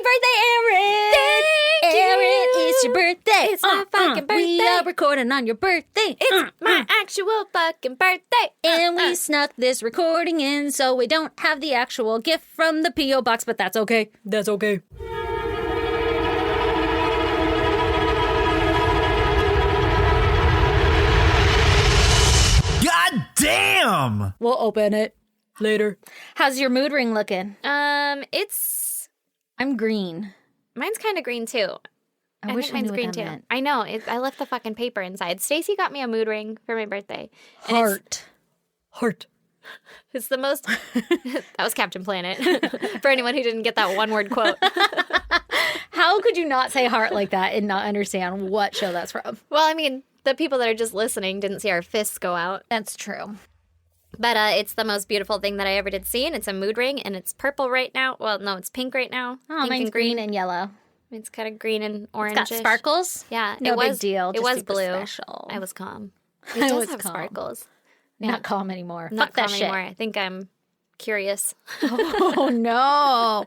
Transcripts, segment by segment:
birthday, Erin! Thank Erin, you. it's your birthday. It's my fucking birthday. We are recording on your birthday. It's my actual fucking birthday. And we snuck this recording in, so we don't have the actual gift from the P.O. box, but that's okay. That's okay. God damn! We'll open it later. How's your mood ring looking? It's I'm green. mine's kind of green too. I wish think I knew mine's what green that too. meant. I know. I left the fucking paper inside. Stacy got me a mood ring for my birthday. And Heart. It's the most. That was Captain Planet. For anyone who didn't get that one word quote. How could you not say heart like that and not understand what show that's from? Well, I mean, the people that are just listening didn't see our fists go out. That's true. But it's the most beautiful thing that I ever did see, and it's a mood ring, and it's purple right now. Well, no, it's pink right now. Oh, pink mine's and green and yellow. It's kind of green and orange. It's got sparkles. Yeah, No it was, big deal. It Just was super blue. special. I was calm. It I does was have calm. sparkles. Not calm anymore. Not Fuck that calm shit. anymore. I think I'm curious. Oh, no.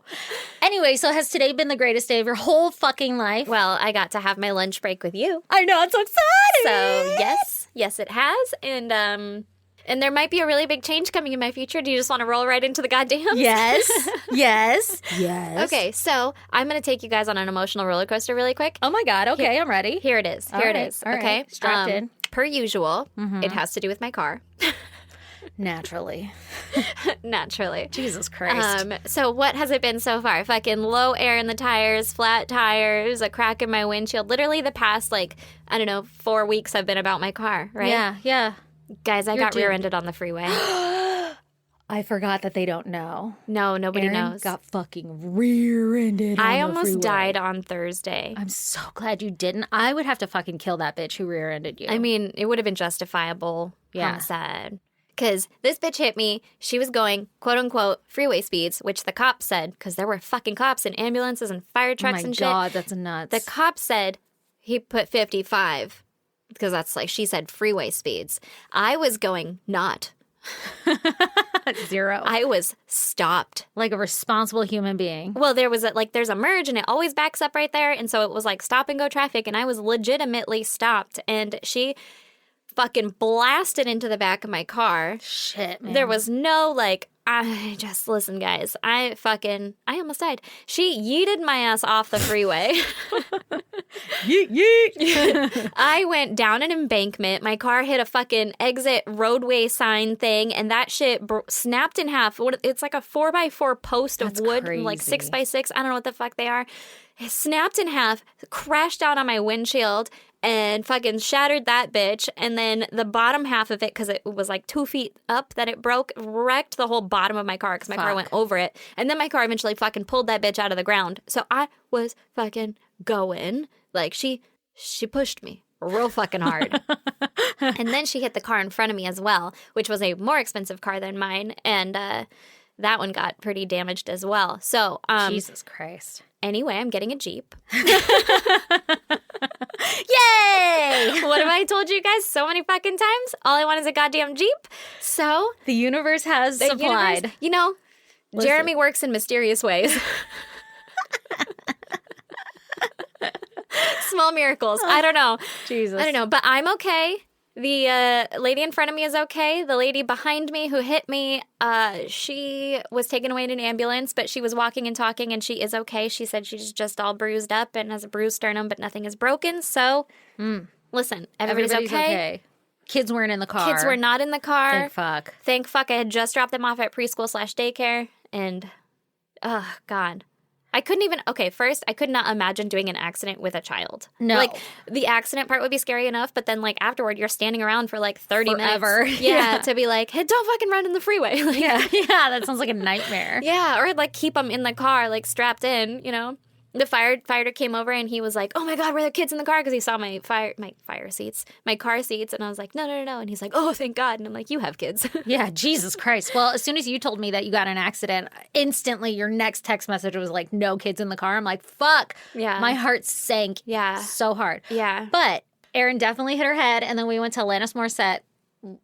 Anyway, so has today been the greatest day of your whole fucking life? Well, I got to have my lunch break with you. I know. I'm so excited. So, yes, it has. And there might be a really big change coming in my future. Do you just want to roll right into the goddamn? Yes. Yes. Yes. Okay, so I'm going to take you guys on an emotional roller coaster really quick. Oh, my God. Okay, I'm ready. Here it is. All Here it right, is. all right. Okay. Strapped in. Per usual, it has to do with my car. Naturally. Naturally. Jesus Christ. So what has it been so far? Fucking low air in the tires, flat tires, a crack in my windshield. Literally the past, 4 weeks I've been about my car, right? Yeah. Guys, I You're got doomed. rear-ended on the freeway. I forgot that they don't know. No, nobody Erin knows. got fucking rear-ended on I the almost freeway. died on Thursday. I'm so glad you didn't. I would have to fucking kill that bitch who rear-ended you. I mean, it would have been justifiable Yeah. homicide. Because this bitch hit me. She was going, quote unquote, freeway speeds, which the cops said, because there were fucking cops and ambulances and fire oh trucks my and God, shit. that's nuts. The cop said he put 55, because that's she said freeway speeds. I was going not. Zero. I was stopped. Like a responsible human being. Well, there's a merge and it always backs up right there. And so it was stop and go traffic. And I was legitimately stopped. And she fucking blasted into the back of my car. Shit, man. There was no listen, guys. I almost died. She yeeted my ass off the freeway. yeet. I went down an embankment. My car hit a fucking exit roadway sign thing, and that shit snapped in half. It's like a 4x4 post That's of wood, crazy. 6x6. I don't know what the fuck they are. It snapped in half, crashed down on my windshield, and fucking shattered that bitch. And then the bottom half of it, because it was 2 feet up that it broke, wrecked the whole bottom of my car because my car Fuck. went over it. And then my car eventually fucking pulled that bitch out of the ground. So I was fucking going. She pushed me real fucking hard. And then she hit the car in front of me as well, which was a more expensive car than mine. And that one got pretty damaged as well. So Jesus Christ. anyway, I'm getting a Jeep. Yay! What have I told you guys so many fucking times? All I want is a goddamn Jeep. So The universe has the supplied. universe, Listen. Jeremy works in mysterious ways. Small miracles. I don't know. Jesus. I don't know, but I'm okay. The lady in front of me is okay. The lady behind me who hit me, she was taken away in an ambulance, but she was walking and talking, and she is okay. She said she's just all bruised up and has a bruised sternum, but nothing is broken. So, listen, everybody's okay. Kids weren't in the car. Kids were not in the car. Thank fuck. Thank fuck I had just dropped them off at preschool/daycare, and, oh, God. I couldn't even, first, I could not imagine doing an accident with a child. No. The accident part would be scary enough, but then, afterward, you're standing around for, 30 Forever. minutes. Yeah. To be like, hey, don't fucking run in the freeway. Yeah, that sounds like a nightmare. Yeah, or, keep them in the car, strapped in, The firefighter came over and he was like, oh my God, were there kids in the car? Because he saw my car seats. And I was like, no. And he's like, oh, thank God. And I'm like, you have kids. Yeah, Jesus Christ. Well, as soon as you told me that you got in an accident, instantly your next text message was like, no kids in the car. I'm like, fuck. Yeah. My heart sank Yeah. so hard. Yeah. But Erin definitely hit her head, and then we went to Alanis Morissette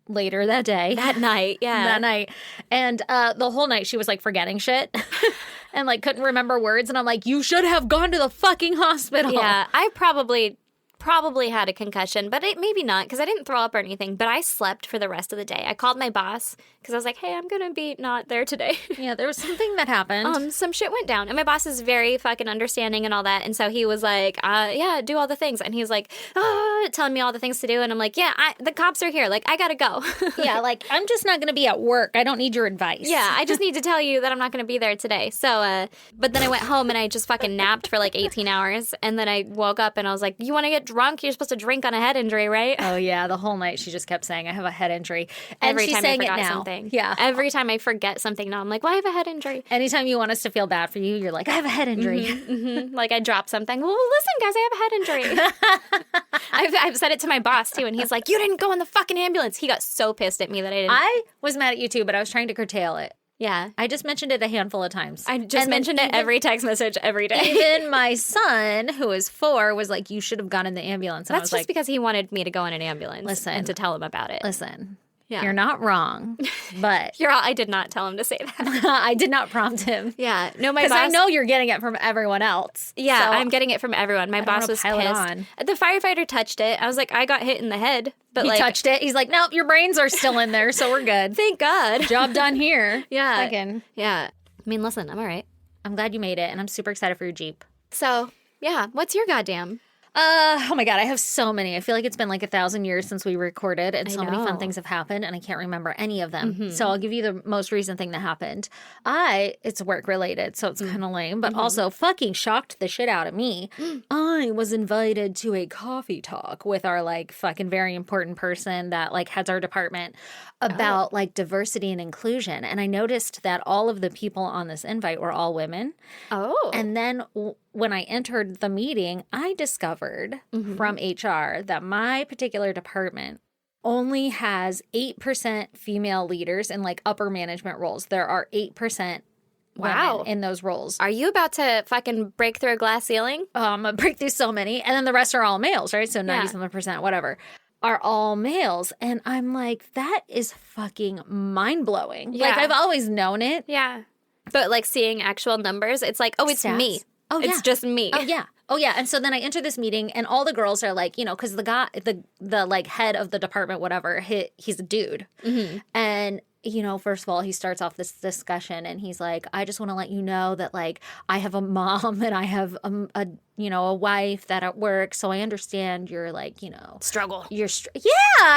later that day. That night, yeah. That night. And the whole night she was like forgetting shit and like couldn't remember words. And I'm like, you should have gone to the fucking hospital. Yeah, I probably had a concussion, but maybe not because I didn't throw up or anything, but I slept for the rest of the day. I called my boss because I was like, hey, I'm going to be not there today. Yeah, there was something that happened. Some shit went down. And my boss is very fucking understanding and all that. And so he was like, yeah, do all the things. And he's like, telling me all the things to do. And I'm like, yeah, the cops are here. Like, I got to go. Yeah, like, I'm just not going to be at work. I don't need your advice. Yeah, I just need to tell you that I'm not going to be there today. So, but then I went home and I just fucking napped for like 18 hours. And then I woke up and I was like, you want to get drunk? You're supposed to drink on a head injury, right? Oh, yeah. The whole night she just kept saying, I have a head injury. And Every she's time saying I forgot it now. something. Yeah. Every time I forget something now, I'm like, well, I have a head injury. Anytime you want us to feel bad for you, you're like, I have a head injury. Like I dropped something. Well, listen, guys, I have a head injury. I've said it to my boss too, and he's like, you didn't go in the fucking ambulance. He got so pissed at me that I didn't. I was mad at you too, but I was trying to curtail it. Yeah. I just mentioned it a handful of times. I just mentioned it every text message every day. Even my son, who is 4, was like, you should have gone in the ambulance. And I That's was just like, because he wanted me to go in an ambulance Listen. and to tell him about it. listen, Yeah. you're not wrong, but I did not tell him to say that. I did not prompt him. Yeah. No, my Because boss. I know you're getting it from everyone else. Yeah, So I'm getting it from everyone. My don't boss wanna was pile it pissed. on. The firefighter touched it. I was like, I got hit in the head, but he like, touched it. He's like, nope, your brains are still in there, so we're good. thank God. Job done here. Yeah. Fucking, Yeah. I mean, listen, I'm all right. I'm glad you made it, and I'm super excited for your Jeep. So, yeah, what's your goddamn? Oh my God, I have so many. I feel like it's been like 1,000 years since we recorded, and so many know. fun things have happened, and I can't remember any of them. So I'll give you the most recent thing that happened. It's work related, so it's kind of lame, but also fucking shocked the shit out of me. I was invited to a coffee talk with our like fucking very important person that like heads our department about like diversity and inclusion, and I noticed that all of the people on this invite were all women. Oh. And then when I entered the meeting, I discovered from HR that my particular department only has 8% female leaders in like upper management roles. There are 8% Wow. women in those roles. Are you about to fucking break through a glass ceiling? Break through so many. And then the rest are all males, right? So 90-something%, whatever, are all males. And I'm like, that is fucking mind-blowing. Yeah. Like, I've always known it. Yeah. But like seeing actual numbers, it's like, oh, it's Stats. me. Oh, yeah. It's just me. Oh yeah. Oh yeah. And so then I enter this meeting and all the girls are like, you know, because the guy, the like head of the department, whatever, he's a dude. And, you know, first of all, he starts off this discussion and he's like, I just want to let you know that like I have a mom and I have a you know, a wife that at work. So I understand you're like, you know, Struggle. yeah.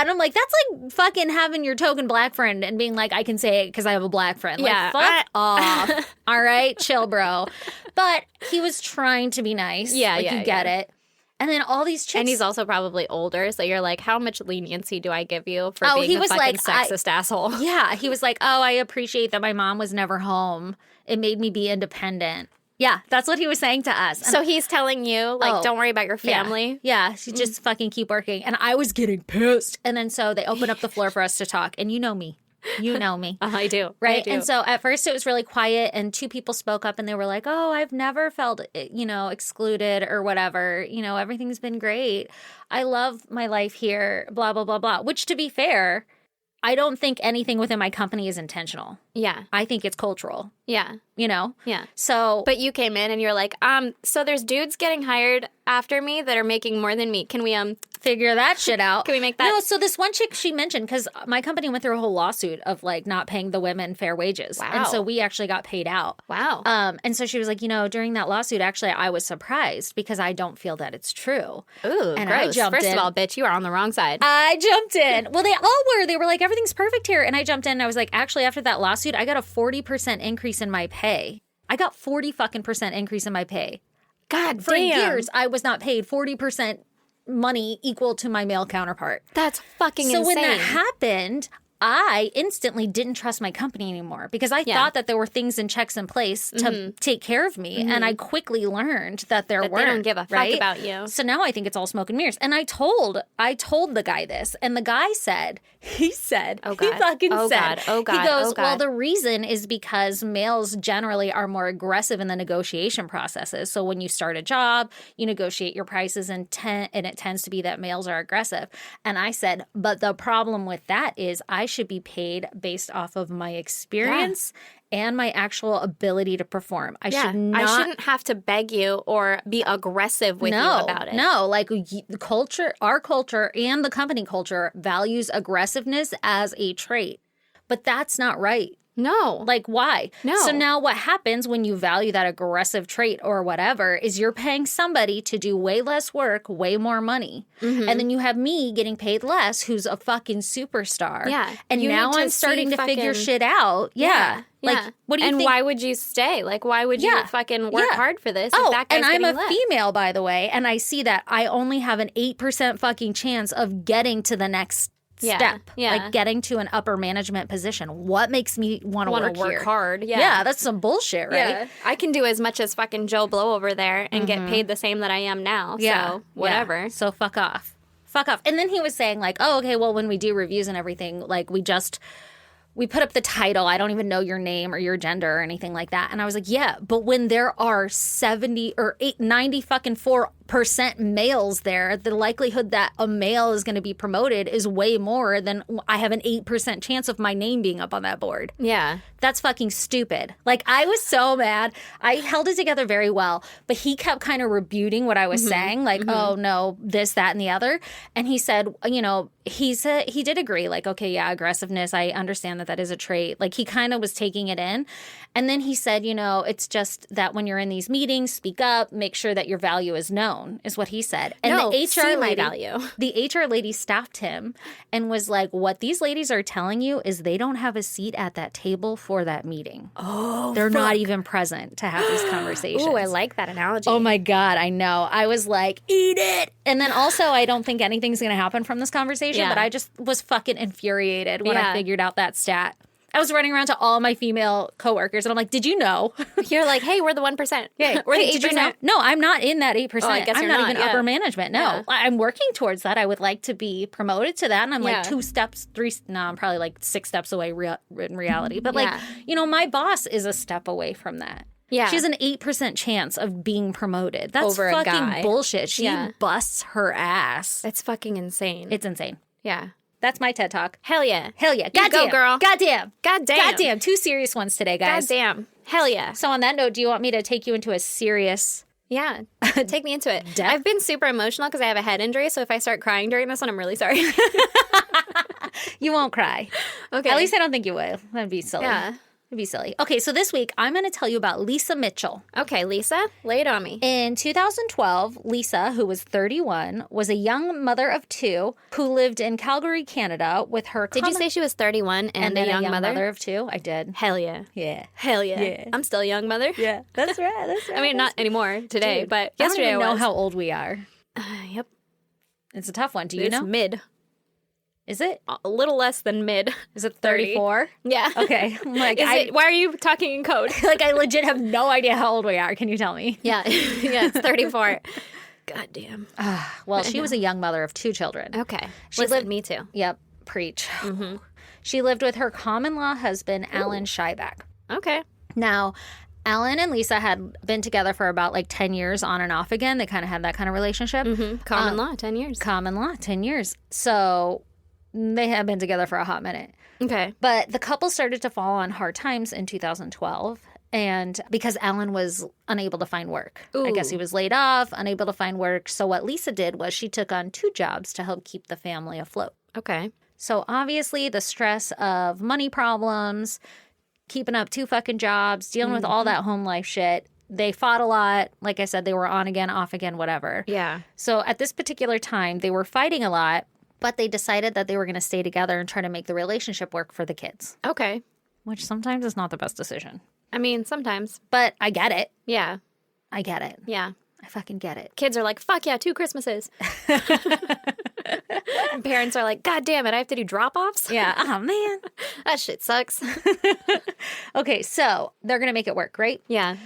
And I'm like, that's like fucking having your token black friend and being like, I can say it because I have a black friend. Like, Yeah. fuck off. All right, chill, bro. But he was trying to be nice. Yeah, like, yeah, you get yeah. it. And then all these chicks. And he's also probably older, so you're like, how much leniency do I give you for Oh, being he a was fucking like, sexist asshole? Yeah, he was like, oh, I appreciate that my mom was never home. It made me be independent. Yeah, that's what he was saying to us. And So he's telling you, like, Oh, don't worry about your yeah. family. Yeah, she just fucking keep working. And I was getting pissed. And then so they open up the floor for us to talk. And you know me. You know me. I do. Right. I do. And so at first it was really quiet and 2 people spoke up and they were like, oh, I've never felt, you know, excluded or whatever. You know, everything's been great. I love my life here, blah, blah, blah, blah. Which to be fair, I don't think anything within my company is intentional. Yeah. I think it's cultural, Yeah. you know? Yeah. So, But you came in and you're like, so there's dudes getting hired after me that are making more than me. Can we, figure that shit out. Can we make that- No, so this one chick she mentioned, because my company went through a whole lawsuit of like not paying the women fair wages. Wow. And so we actually got paid out. wow. And so she was like, you know, during that lawsuit, actually, I was surprised because I don't feel that it's true. Ooh, and I gross. jumped First in. of all, bitch, you are on the wrong side. I jumped in. Well, they all were. They were like, everything's perfect here. And I jumped in and I was like, actually, after that lawsuit, I got a 40% increase in my pay. I got 40 fucking % increase in my pay. God For years, I was not paid 40% money equal to my male counterpart. That's fucking So insane. when that happened, I instantly didn't trust my company anymore because I thought that there were things and checks in place to take care of me. And I quickly learned that there weren't. They don't give a fuck right? about you. So now I think it's all smoke and mirrors. And I told the guy this, and the guy said, he fucking said, he goes, well, the reason is because males generally are more aggressive in the negotiation processes. So when you start a job, you negotiate your prices, and it tends to be that males are aggressive. And I said, but the problem with that is I should be paid based off of my experience and my actual ability to perform. I shouldn't have to beg you or be aggressive with you about it. No, like the culture, our culture and the company culture values aggressiveness as a trait. But that's not right. No. Like, why? No. So now what happens when you value that aggressive trait or whatever is you're paying somebody to do way less work, way more money. And then you have me getting paid less, who's a fucking superstar. Yeah. And now I'm starting to figure shit out. Yeah. Like, what do you think? And why would you stay? Like, why would you fucking work hard for this if that guy's and I'm a less? female, by the way, and I see that I only have an 8% fucking chance of getting to the next step, like getting to an upper management position. What makes me want to work here? Hard? Yeah, that's some bullshit, right? Yeah. I can do as much as fucking Joe Blow over there and get paid the same that I am now. So whatever. Yeah. So fuck off. And then he was saying like, oh, okay, well, when we do reviews and everything, like we put up the title. I don't even know your name or your gender or anything like that. And I was like, yeah, but when there are 90 fucking 4% males there, the likelihood that a male is going to be promoted is way more than I have an 8% chance of my name being up on that board. Yeah. That's fucking stupid. Like, I was so mad. I held it together very well, but he kept kind of rebuting what I was saying, like, oh, no, this, that, and the other. And he said, he did agree, like, okay, yeah, aggressiveness, I understand that is a trait. Like, he kind of was taking it in. And then he said, it's just that when you're in these meetings, speak up, make sure that your value is known, is what he said. And the HR lady stopped him and was like, what these ladies are telling you is they don't have a seat at that table for that meeting. Oh, they're not even present to have these conversations. Oh, I like that analogy. Oh my God, I know. I was like, eat it. And then also, I don't think anything's going to happen from this conversation, but I just was fucking infuriated when I figured out that stat. I was running around to all my female coworkers, and I'm like, did you know? You're like, hey, we're the 1%. Yeah, we're the 8%. Did you know? No, I'm not in that 8%. Oh, I guess I'm you're not even upper management. No, I'm working towards that. I would like to be promoted to that. And I'm like 2 steps, 3, no, I'm probably like 6 steps away in reality. But like, my boss is a step away from that. Yeah. She has an 8% chance of being promoted. That's over fucking bullshit. She busts her ass. It's fucking insane. It's insane. Yeah. That's my TED Talk. Hell yeah. Hell yeah. Goddamn. Go, girl. Goddamn. Goddamn. Goddamn. 2 serious ones today, guys. Goddamn. Hell yeah. So on that note, do you want me to take you into a serious... Yeah. Take me into it. I've been super emotional because I have a head injury, so if I start crying during this one, I'm really sorry. You won't cry. Okay. At least I don't think you will. That'd be silly. Yeah. It'd be silly. Okay, so this week, I'm going to tell you about Lisa Mitchell. Okay, Lisa, lay it on me. In 2012, Lisa, who was 31, was a young mother of 2 who lived in Calgary, Canada with her... Did you say she was 31 and a young mother of 2? I did. Hell yeah. Yeah. Hell yeah. Yeah. I'm still a young mother. Yeah, that's right. That's right. I mean, not anymore today, but yesterday I don't even know how old we are. Yep. It's a tough one. Do you know? It's mid. Is it? A little less than mid. Is it 34? Yeah. Okay. Like, why are you talking in code? Like, I legit have no idea how old we are. Can you tell me? Yeah. Yeah, it's 34. Goddamn. Well, she was a young mother of 2 children. Okay. Listen, me too. Yep. Preach. Mm-hmm. She lived with her common-law husband, Alan Scheibeck. Okay. Now, Alan and Lisa had been together for about like 10 years on and off again. They kind of had that kind of relationship. Mm-hmm. Common law, 10 years. Common law, 10 years. So they had been together for a hot minute. Okay. But the couple started to fall on hard times in 2012. And because Alan was unable to find work. Ooh. I guess he was laid off, unable to find work. So what Lisa did was she took on 2 jobs to help keep the family afloat. Okay. So obviously the stress of money problems, keeping up 2 fucking jobs, dealing with all that home life shit. They fought a lot. Like I said, they were on again, off again, whatever. Yeah. So at this particular time, they were fighting a lot, but they decided that they were going to stay together and try to make the relationship work for the kids. Okay. Which sometimes is not the best decision. I mean, sometimes. But I get it. Yeah. I get it. Yeah. I fucking get it. Kids are like, fuck yeah, 2 Christmases. Parents are like, God damn it, I have to do drop-offs? Yeah. Oh, man. That shit sucks. Okay, so they're going to make it work, right? Yeah.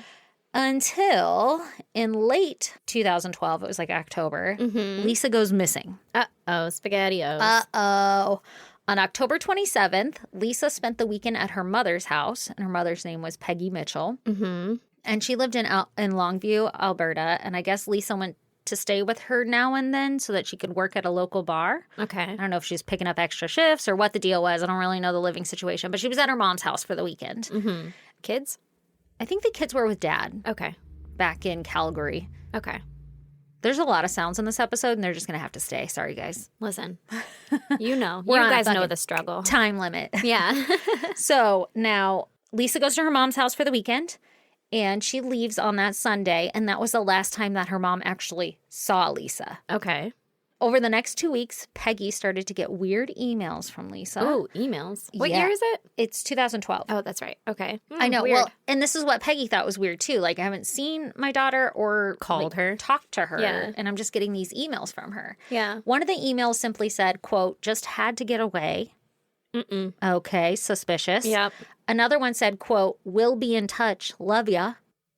Until in late 2012, it was like October, Lisa goes missing. Uh-oh, SpaghettiOs. Uh-oh. On October 27th, Lisa spent the weekend at her mother's house, and her mother's name was Peggy Mitchell. Mm-hmm. And she lived in Longview, Alberta, and I guess Lisa went to stay with her now and then so that she could work at a local bar. Okay. I don't know if she's picking up extra shifts or what the deal was. I don't really know the living situation, but she was at her mom's house for the weekend. Mm-hmm. Kids? I think the kids were with Dad Okay. back in Calgary. Okay. There's a lot of sounds in this episode, and they're just going to have to stay. Sorry, guys. Listen, you know. We're you on a guys know fucking the struggle. Time limit. Yeah. So now Lisa goes to her mom's house for the weekend, and she leaves on that Sunday, and that was the last time that her mom actually saw Lisa. Okay. Over the next 2 weeks, Peggy started to get weird emails from Lisa. Ooh, emails. What Yeah. year is it? It's 2012. Oh, that's right. Okay. I know. Weird. Well, and this is what Peggy thought was weird too. Like, I haven't seen my daughter or Called her. talked to her, Yeah. and I'm just getting these emails from her. Yeah. One of the emails simply said, quote, just had to get away. Mm-mm. Okay, suspicious. Yep. Another one said, quote, will be in touch. Love ya.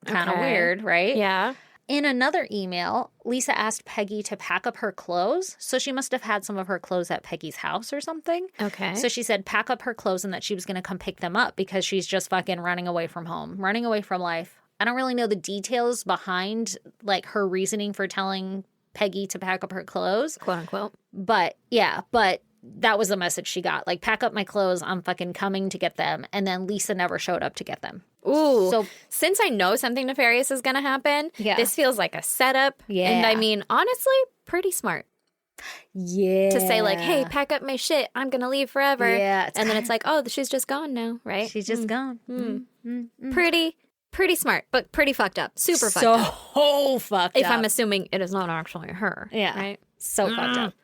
Kind of Okay. weird, right? Yeah. In another email, Lisa asked Peggy to pack up her clothes. So she must have had some of her clothes at Peggy's house or something. Okay. So she said pack up her clothes and that she was going to come pick them up because she's just fucking running away from home, running away from life. I don't really know the details behind like her reasoning for telling Peggy to pack up her clothes. Quote unquote. But that was the message she got. Like, pack up my clothes. I'm fucking coming to get them. And then Lisa never showed up to get them. Ooh. So- since I know something nefarious is going to happen, Yeah. this feels like a setup. Yeah. And I mean, honestly, pretty smart Yeah. to say, like, hey, pack up my shit. I'm going to leave forever. Yeah, it's And then it's like, oh, she's just gone now, right? she's just gone. Pretty smart, but pretty fucked up. Super fucked So up. fucked If up. I'm assuming it is not actually her. Yeah. Right? So fucked up.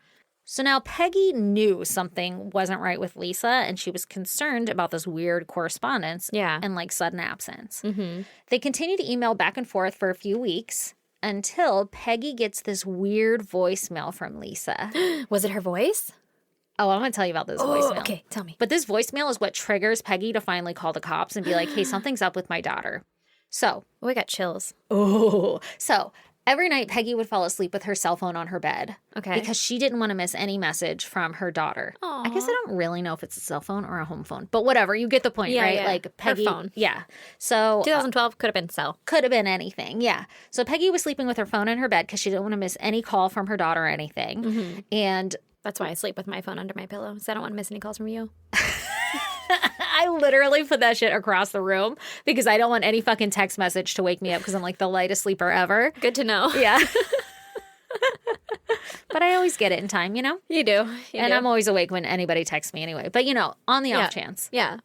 So now Peggy knew something wasn't right with Lisa, and she was concerned about this weird correspondence Yeah. and like sudden absence. Mm-hmm. They continued to email back and forth for a few weeks until Peggy gets this weird voicemail from Lisa. Was it her voice? Oh, I'm going to tell you about this Oh, voicemail. okay. Tell me. But this voicemail is what triggers Peggy to finally call the cops and be like, hey, something's up with my daughter. So, Oh, I got chills. so every night Peggy would fall asleep with her cell phone on her bed. Okay. Because she didn't want to miss any message from her daughter. I guess I don't really know if it's a cell phone or a home phone, but whatever. You get the point, Yeah, right? yeah. Like Her Peggy. phone. Yeah. So 2012 could have been cell. could have been anything. Yeah. So Peggy was sleeping with her phone in her bed because she didn't want to miss any call from her daughter or anything. Mm-hmm. And That's why I sleep with my phone under my pillow, so I don't want to miss any calls from you. I literally put that shit across the room because I don't want any fucking text message to wake me up because I'm like the lightest sleeper ever. Good to know. Yeah. But I always get it in time, you know? You do. And I'm always awake when anybody texts me anyway. But, you know, on the Yeah. off chance. Yeah.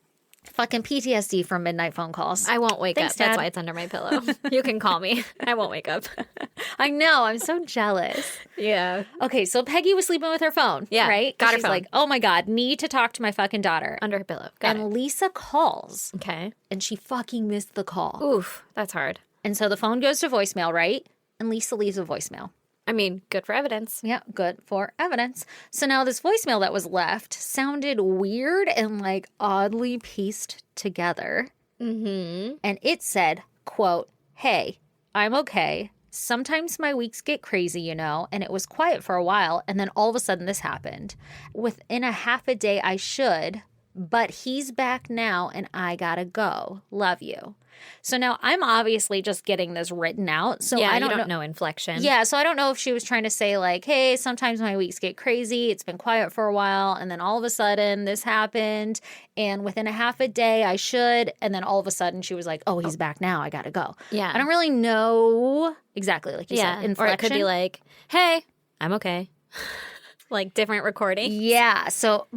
Fucking PTSD from midnight phone calls. I won't wake Thanks, up. That's Dad. why it's under my pillow. You can call me. I won't wake up. I know. I'm so jealous. Yeah. Okay, so Peggy was sleeping with her phone. Yeah, Right? got her She's phone. like, oh my God, need to talk to my fucking daughter. Under her pillow. Got And Lisa calls it. Okay. and she fucking missed the call. Oof. That's hard. And so the phone goes to voicemail, right? And Lisa leaves a voicemail. I mean, good for evidence. Yeah, good for evidence. So now this voicemail that was left sounded weird and like oddly pieced together. Mm-hmm. And it said, quote, hey, I'm okay. Sometimes my weeks get crazy, you know, and it was quiet for a while. And then all of a sudden this happened. Within a half a day, I should, but he's back now and I gotta go. Love you. So now I'm obviously just getting this written out. So Yeah, I you don't don't know. know inflection. Yeah, so I don't know if she was trying to say like, hey, sometimes my weeks get crazy. It's been quiet for a while. And then all of a sudden this happened. And within a half a day, I should. And then all of a sudden she was like, oh, he's back now. I got to go. Yeah. I don't really know exactly, like you Yeah. said, Or inflection. it could be like, hey, I'm okay. Like different recording. Yeah, so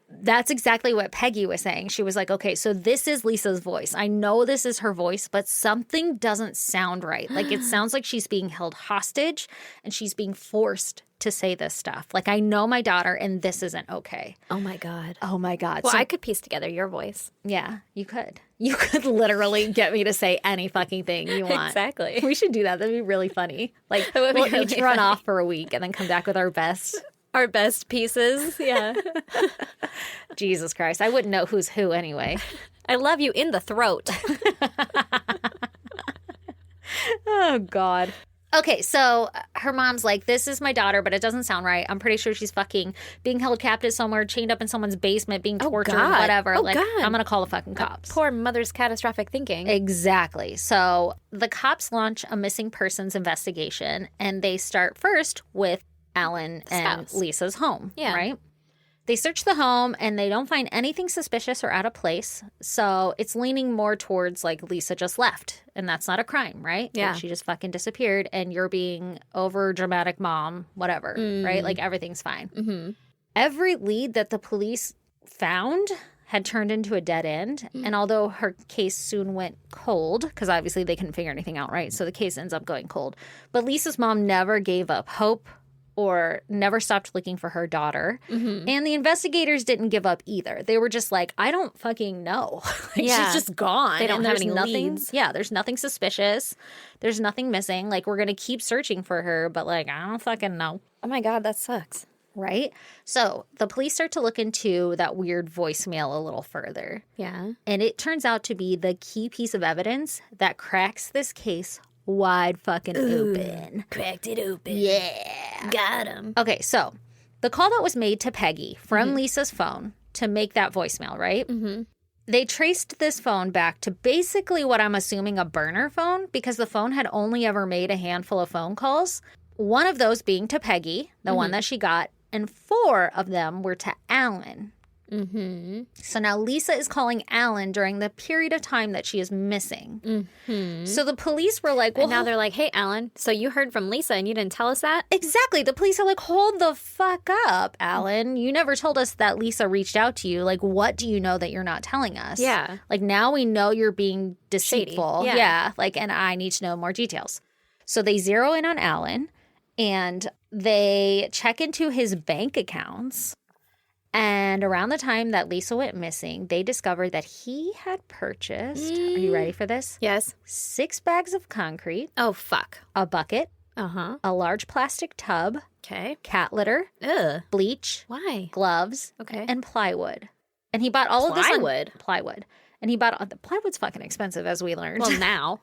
that's exactly what Peggy was saying. She was like, okay, so this is Lisa's voice. I know this is her voice, but something doesn't sound right. Like it sounds like she's being held hostage and she's being forced to say this stuff. Like I know my daughter and this isn't okay. Oh my God. Oh my God. Well, So- I could piece together your voice. yeah, you could. You could literally get me to say any fucking thing you want. Exactly. We should do that. That'd be really funny. Like That would be we'll really each run funny. off for a week and then come back with our best Our best pieces. Yeah. Jesus Christ. I wouldn't know who's who anyway. I love you in the throat. Oh, God. Okay, so her mom's like, this is my daughter, but it doesn't sound right. I'm pretty sure she's fucking being held captive somewhere, chained up in someone's basement, being tortured, God. whatever. Oh, like, God. I'm going to call the fucking cops. Poor mother's catastrophic thinking. Exactly. So the cops launch a missing persons investigation, and they start first with Alan and Spouse. Lisa's home, Yeah. right? They search the home and they don't find anything suspicious or out of place. So it's leaning more towards like Lisa just left. And that's not a crime, right? Yeah. Like, she just fucking disappeared and you're being over dramatic mom, whatever, right? Like everything's fine. Mm-hmm. Every lead that the police found had turned into a dead end. And although her case soon went cold, because obviously they couldn't figure anything out, right? So the case ends up going cold. But Lisa's mom never gave up hope or never stopped looking for her daughter. Mm-hmm. And the investigators didn't give up either. They were just like, I don't fucking know. Like, Yeah. she's just gone. They don't and have there's any nothing, leads. Yeah, there's nothing suspicious. There's nothing missing. Like, we're going to keep searching for her, but like, I don't fucking know. Oh my God, that sucks. Right? So the police start to look into that weird voicemail a little further. Yeah. And it turns out to be the key piece of evidence that cracks this case wide fucking open. Cracked it open. Yeah. Got him. Okay, so the call that was made to Peggy from Lisa's phone to make that voicemail, right? Mm-hmm. They traced this phone back to basically what I'm assuming a burner phone because the phone had only ever made a handful of phone calls. One of those being to Peggy, the one that she got, and 4 of them were to Alan. Mm-hmm. So now Lisa is calling Alan during the period of time that she is missing. Mm-hmm. So the police were like, well, And now they're like, hey, Alan, so you heard from Lisa and you didn't tell us that? exactly. The police are like, hold the fuck up, Alan. You never told us that Lisa reached out to you. Like, what do you know that you're not telling us? Yeah. Like, now we know you're being deceitful. Shady. Yeah. Yeah. Like, and I need to know more details. So they zero in on Alan and they check into his bank accounts. And around the time that Lisa went missing, they discovered that he had purchased, are you ready for this? Yes. 6 bags of concrete, Oh, fuck. a bucket, Uh-huh. a large plastic tub, Okay. cat litter, Ugh. bleach, Why? gloves, Okay. and plywood. And he bought all of this Plywood? on plywood. And he bought the plywood's fucking expensive, as we learned. Well, now.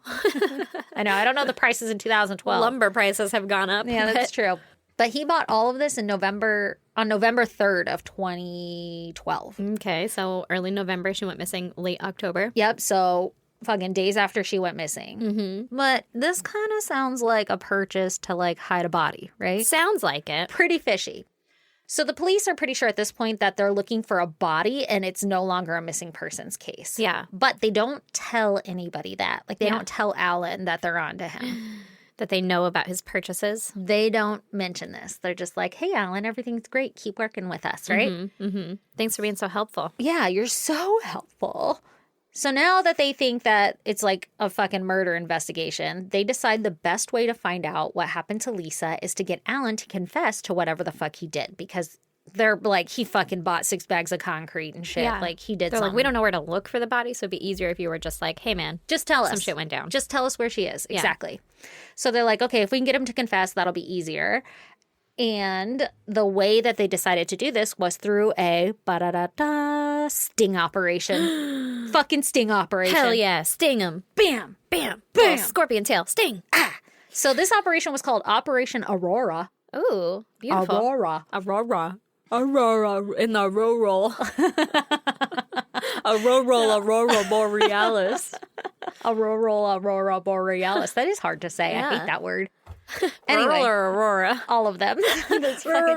I know. I don't know the prices in 2012. Lumber prices have gone up. Yeah, that's but- true. But he bought all of this on November 3rd of 2012. Okay, so early November, she went missing late October. Yep. So fucking days after she went missing. Mm-hmm. But this kind of sounds like a purchase to like hide a body, right? Sounds like it. Pretty fishy. So the police are pretty sure at this point that they're looking for a body and it's no longer a missing persons case. Yeah. But they don't tell anybody that. Like they Yeah. don't tell Alan that they're on to him. That they know about his purchases. They don't mention this. They're just like, hey, Alan, everything's great. Keep working with us, right? Mm-hmm. Thanks for being so helpful. Yeah, you're so helpful. So now that they think that it's like a fucking murder investigation, they decide the best way to find out what happened to Lisa is to get Alan to confess to whatever the fuck he did because they're like, he fucking bought 6 bags of concrete and shit. Yeah. Like he did They're something. like, we don't know where to look for the body, so it'd be easier if you were just like, hey, man, Just tell us. some shit went down. Just tell us where she is. Yeah. Exactly. So they're like, okay, if we can get him to confess, that'll be easier. And the way that they decided to do this was through a sting operation. Fucking sting operation. Hell yeah, sting him. Bam. Bam. Bam. Little scorpion tail, sting. So this operation was called Operation Aurora. Ooh, beautiful. Aurora. Aurora. Aurora in the rural. Aurora borealis. Aurora Borealis. That is hard to say. I Yeah. hate that word. Anyway, Aurora. all of them. That's fucking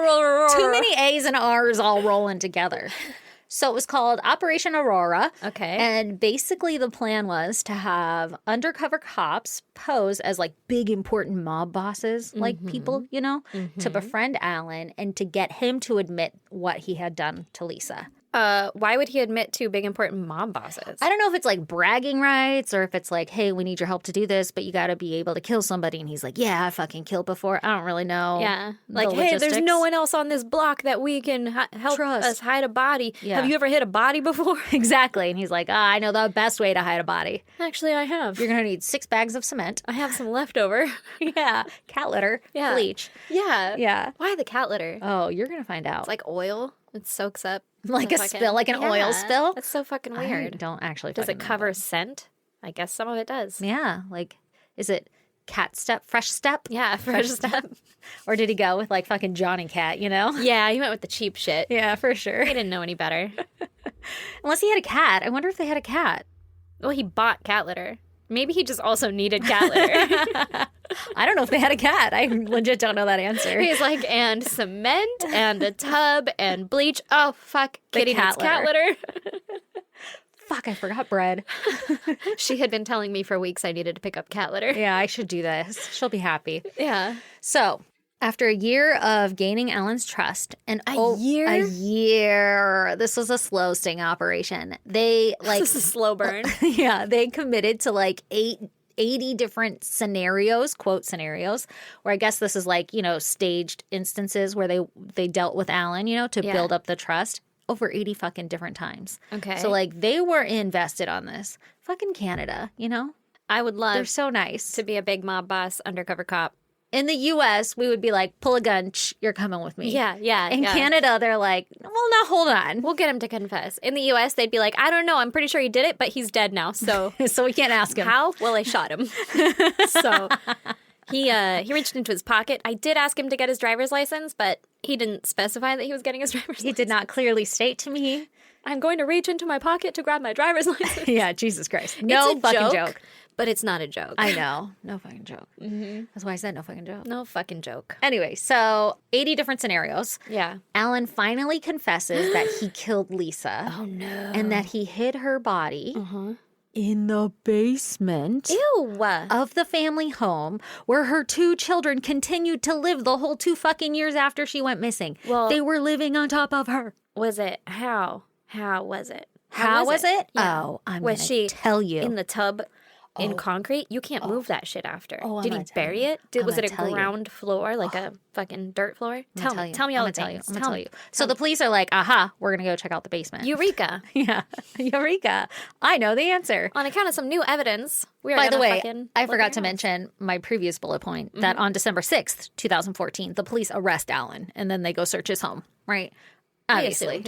too many A's and R's all rolling together. So it was called Operation Aurora. Okay. And basically the plan was to have undercover cops pose as like big important mob bosses, like people, you know, to befriend Alan and to get him to admit what he had done to Lisa. Why would he admit to big important mob bosses? I don't know if it's like bragging rights or if it's like, hey, we need your help to do this, but you got to be able to kill somebody. And he's like, yeah, I fucking killed before. I don't really know. Yeah. the Like, hey, there's logistics. no one else on this block that we can help Trust. us hide a body. Yeah. Have you ever hid a body before? Exactly. And he's like, I know the best way to hide a body. Actually, I have. You're going to need 6 bags of cement. I have some leftover. Yeah. Cat litter. Yeah. Bleach. Yeah. Yeah. Why the cat litter? Oh, you're going to find out. It's like oil. It soaks up. Like the a spill, like an oil spill? That's so fucking I weird. don't actually Does it fucking know cover that. scent? I guess some of it does. Yeah. Like, is it cat step, fresh step? Yeah, fresh step. Or did he go with like fucking Johnny Cat, you know? Yeah, he went with the cheap shit. Yeah, for sure. He didn't know any better. Unless he had a cat. I wonder if they had a cat. Well, he bought cat litter. Maybe he just also needed cat litter. I don't know if they had a cat. I legit don't know that answer. He's like, and cement and a tub and bleach. Oh, fuck. The Kitty cat needs cat litter. Fuck, I forgot bread. She had been telling me for weeks I needed to pick up cat litter. Yeah, I should do this. She'll be happy. Yeah. So, after a year of gaining Ellen's trust, and year? a year, this was a slow sting operation. They like, This is a slow burn. yeah, they committed to like 80 different scenarios, quote scenarios, where I guess this is like, you know, staged instances where they dealt with Alan, you know, to Yeah. build up the trust over 80 fucking different times. Okay. So like they were invested on this. Fucking Canada, you know? I would They're love so nice. to be a big mob boss, undercover cop. In the US, we would be like, pull a gun, you're coming with me. Yeah, yeah. In yeah. Canada, they're like, well, now hold on. We'll get him to confess. In the U.S., they'd be like, I don't know. I'm pretty sure he did it, but he's dead now. So So we can't ask him. how? Well, I shot him. So he reached into his pocket. I did ask him to get his driver's license, but he didn't specify that he was getting his driver's He license. did not clearly state to me. I'm going to reach into my pocket to grab my driver's license. Yeah, Jesus Christ. No It's a fucking joke. But it's not a joke. I know. No fucking joke. That's why I said no fucking joke. No fucking joke. Anyway, so 80 different scenarios. Yeah. Alan finally confesses that he killed Lisa Oh, no. and that he hid her body in the basement Ew. of the family home where her 2 children continued to live the whole 2 fucking years after she went missing. Well- they were living on top of her. Was it? How? How was it? How was it? Yeah. Oh, I'm Was gonna she tell you. in the tub in concrete? You can't move that shit after. Oh, I'm Did he gonna tell bury you. it? I'm was it gonna a tell you. ground floor, like a fucking dirt floor? Tell me all the I'm gonna things. tell you. So the police are like, aha, we're gonna go check out the basement. Eureka. Yeah. Eureka. I know the answer. On account of some new evidence, we are By the gonna way, fucking I look forgot at to your house. mention my previous bullet point that on December 6th, 2014, the police arrest Alan and then they go search his home, right? Obviously.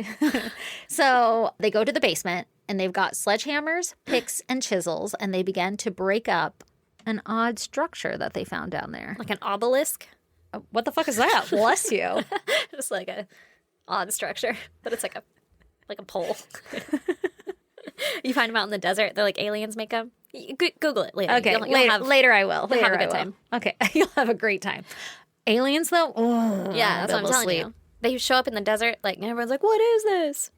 So they go to the basement and they've got sledgehammers, picks, and chisels, and they began to break up an odd structure that they found down there. Like an obelisk. What the fuck is that? Bless you. Just like a odd structure, but it's like a pole. You find them out in the desert. They're like aliens make them. Google it later. Okay, You'll later I will. you'll have Later a I good will. time. Okay, you'll have a great time. Aliens, though? Oh, Yeah, that's what I'm telling you. They show up in the desert, like, and everyone's like, what is this?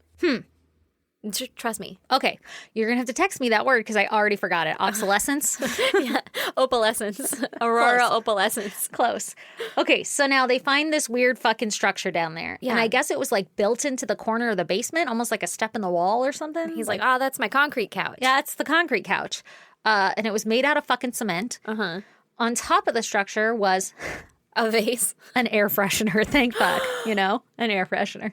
Trust me. Okay, you're going to have to text me that word because I already forgot it. Obsolescence? Yeah. Opalescence. Aurora opalescence. Close. Okay, so now they find this weird fucking structure down there. Yeah. And I guess it was like built into the corner of the basement, almost like a step in the wall or something. He's like, oh, that's my concrete couch. yeah, it's the concrete couch. And it was made out of fucking cement. Uh-huh. On top of the structure was A vase. an air freshener. Thank fuck, you know, an air freshener.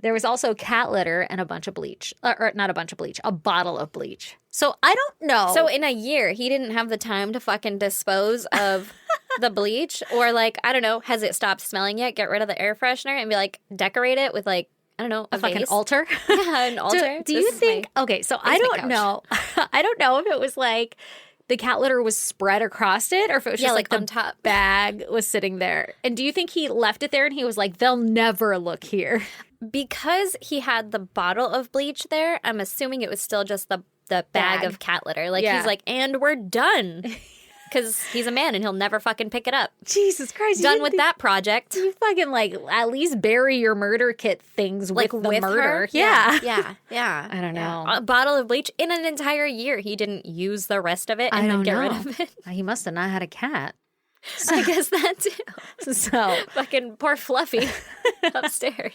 There was also cat litter and a bunch of bleach. Or not a bunch of bleach, a bottle of bleach. So I don't know. So in a year, he didn't have the time to fucking dispose of the bleach, or like, I don't know, has it stopped smelling yet? Get rid of the air freshener and be like, decorate it with like, I don't know, a fucking vase. altar. Yeah, an altar. Do you This is my- think? Okay, so I basement don't know. couch. I don't know if it was like the cat litter was spread across it, or if it was Yeah, just like the on top. bag was sitting there. And do you think he left it there and he was like, "They'll never look here"? Because he had the bottle of bleach there, I'm assuming it was still just the bag Bag. of cat litter. Like, Yeah. he's like, and we're done. Because he's a man and he'll never fucking pick it up. Jesus Christ! you Done didn't with think- that project. You fucking like at least bury your murder kit things Like with the with murder. her? Yeah. Yeah. I don't know. A bottle of bleach in an entire year. He didn't use the rest of it I and then don't get rid know. of it. He must have not had a cat. I guess that too. So Fucking poor Fluffy upstairs.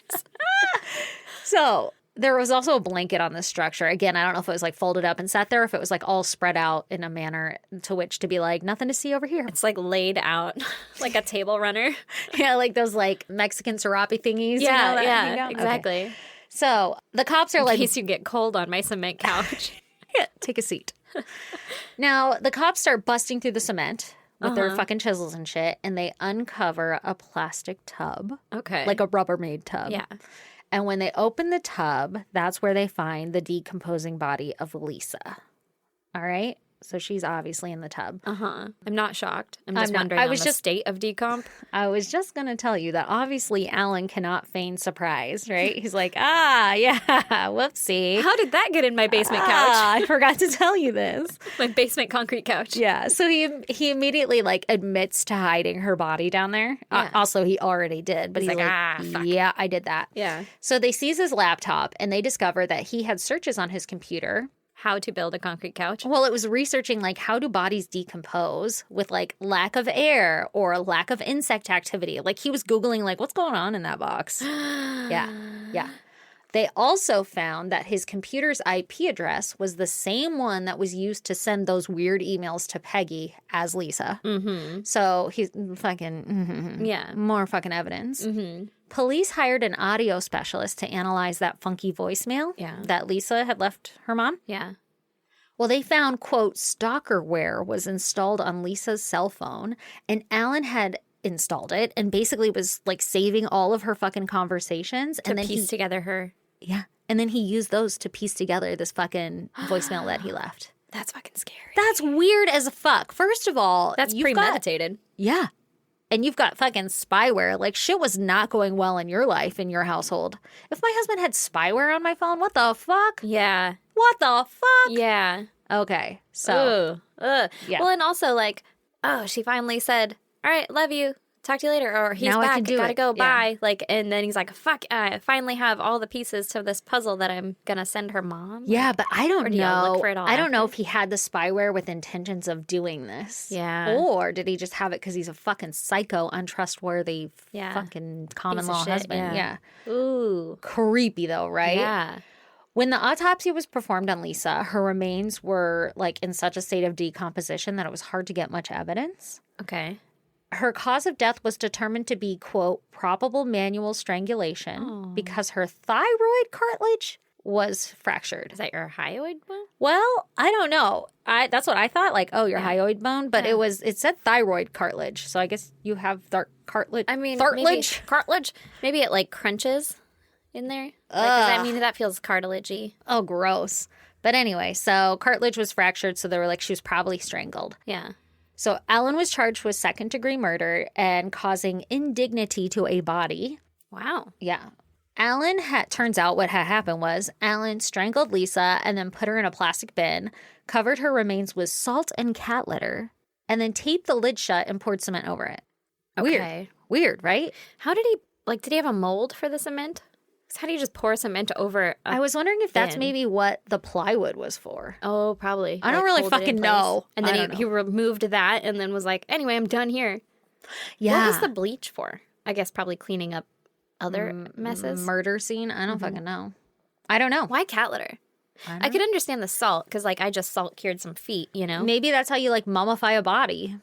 So There was also a blanket on the structure. Again, I don't know if it was like folded up and sat there, or if it was like all spread out in a manner to which to be like, nothing to see over here. It's like laid out like a table runner. Yeah, like those like Mexican serape thingies. Yeah, you know, that yeah, hang out? exactly. Okay. So the cops are In like, case you get cold on my cement couch. take a seat. Now the cops start busting through the cement with their fucking chisels and shit, and they uncover a plastic tub, Okay. like a Rubbermaid tub. Yeah. And when they open the tub, that's where they find the decomposing body of Lisa. All right? So she's obviously in the tub. I'm not shocked. I'm just not. wondering I was on the just- state of decomp. I was just going to tell you that obviously Alan cannot feign surprise, right? He's like, yeah, whoopsie. How did that get in my basement couch? I forgot to tell you this. My basement concrete couch. Yeah, so he immediately like admits to hiding her body down there. Yeah. Also, he already did, but he's like, fuck. yeah, I did that. Yeah. So they seize his laptop and they discover that he had searches on his computer. How to build a concrete couch. Well, it was researching like how do bodies decompose with like lack of air or lack of insect activity. Like he was Googling like what's going on in that box. Yeah. They also found that his computer's IP address was the same one that was used to send those weird emails to Peggy as Lisa. Mm-hmm. So he's fucking Yeah. more fucking evidence. Mm-hmm. Police hired an audio specialist to analyze that funky voicemail that Lisa had left her mom. Yeah. Well, they found, quote, stalkerware was installed on Lisa's cell phone, and Alan had installed it and basically was like saving all of her fucking conversations. To piece together her. Yeah. And then he used those to piece together this fucking voicemail that he left. That's fucking scary. That's weird as fuck. First of all, That's you've got- premeditated. yeah. And you've got fucking spyware. Like, shit was not going well in your life, in your household. If my husband had spyware on my phone, what the fuck? Yeah. What the fuck? Yeah. Okay. So, Ugh. Yeah. Well, and also like, oh, she finally said, "All right, love you. Talk to you later." Or he's Now I back. can do Gotta it. go. Yeah. Bye. Like, and then he's like, "Fuck! I finally have all the pieces to this puzzle that I'm gonna send her mom." yeah, but I don't Or do y'all know. look for it all I don't know after? if he had the spyware with intentions of doing this. Yeah. Or did he just have it because he's a fucking psycho, untrustworthy, Yeah. fucking common Piece of law shit, husband? yeah. Yeah. Ooh. Creepy though, right? Yeah. When the autopsy was performed on Lisa, her remains were like in such a state of decomposition that it was hard to get much evidence. Okay. Her cause of death was determined to be, quote, probable manual strangulation because her thyroid cartilage was fractured. Is that your hyoid bone? Well, I don't know. That's what I thought, like, oh, your hyoid bone, but it said thyroid cartilage. So I guess you have cartilage. I mean, cartilage. maybe cartilage. Maybe it like crunches in there. Like, I mean, that feels cartilagey. Oh, gross. But anyway, so cartilage was fractured, so they were like she was probably strangled. Yeah. So Alan was charged with second-degree murder and causing indignity to a body. Wow. Yeah. Alan turns out what had happened was Alan strangled Lisa and then put her in a plastic bin, covered her remains with salt and cat litter, and then taped the lid shut and poured cement over it. Weird. Okay. Weird, right? How did he have a mold for the cement? 'Cause how do you just pour cement over I was wondering if that's bin. maybe what the plywood was for. Oh, probably. I don't really hold it in fucking place. know. And I then don't he removed that and then was like, anyway, I'm done here. Yeah. What was the bleach for? I guess probably cleaning up other messes. murder scene? I don't fucking know. I don't know. Why cat litter? I could understand the salt because, like, I just salt cured some feet, you know? Maybe that's how you like mummify a body.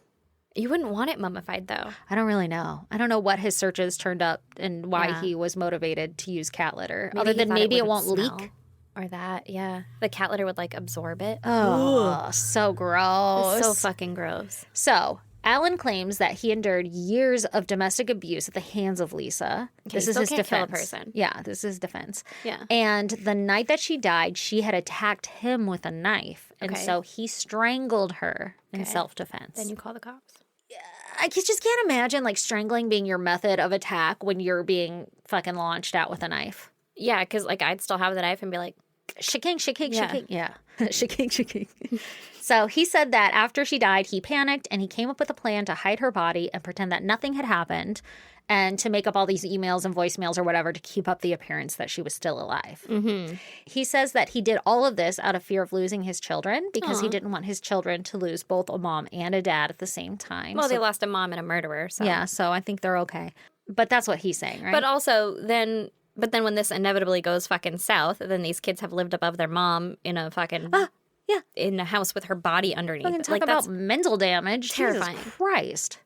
You wouldn't want it mummified, though. I don't really know. I don't know what his searches turned up and why Yeah. he was motivated to use cat litter. Maybe Other he than thought maybe it wouldn't won't smell. leak. Or that, yeah. The cat litter would, like, absorb it. Oh, so gross. It's so fucking gross. So, Alan claims that he endured years of domestic abuse at the hands of Lisa. This you is still his can't kill a defense. person. Yeah, this is his defense. Yeah. And the night that she died, she had attacked him with a knife. And Okay. so he strangled her in Okay. self-defense. Then you call the cops. Just can't imagine like strangling being your method of attack when you're being fucking launched at with a knife. Yeah, because, like, I'd still have the knife and be like, Shaking, shaking, Yeah. shaking. Yeah. shaking, shaking. So he said that after she died, he panicked and he came up with a plan to hide her body and pretend that nothing had happened and to make up all these emails and voicemails or whatever to keep up the appearance that she was still alive. Mm-hmm. He says that he did all of this out of fear of losing his children because he didn't want his children to lose both a mom and a dad at the same time. well, So- they lost a mom and a murderer, so. yeah, so I think they're okay. But that's what he's saying, right? But also, then But then when this inevitably goes fucking south, then these kids have lived above their mom in a fucking yeah. in a house with her body underneath. Fucking talk that's about mental damage. terrifying. Jesus Christ.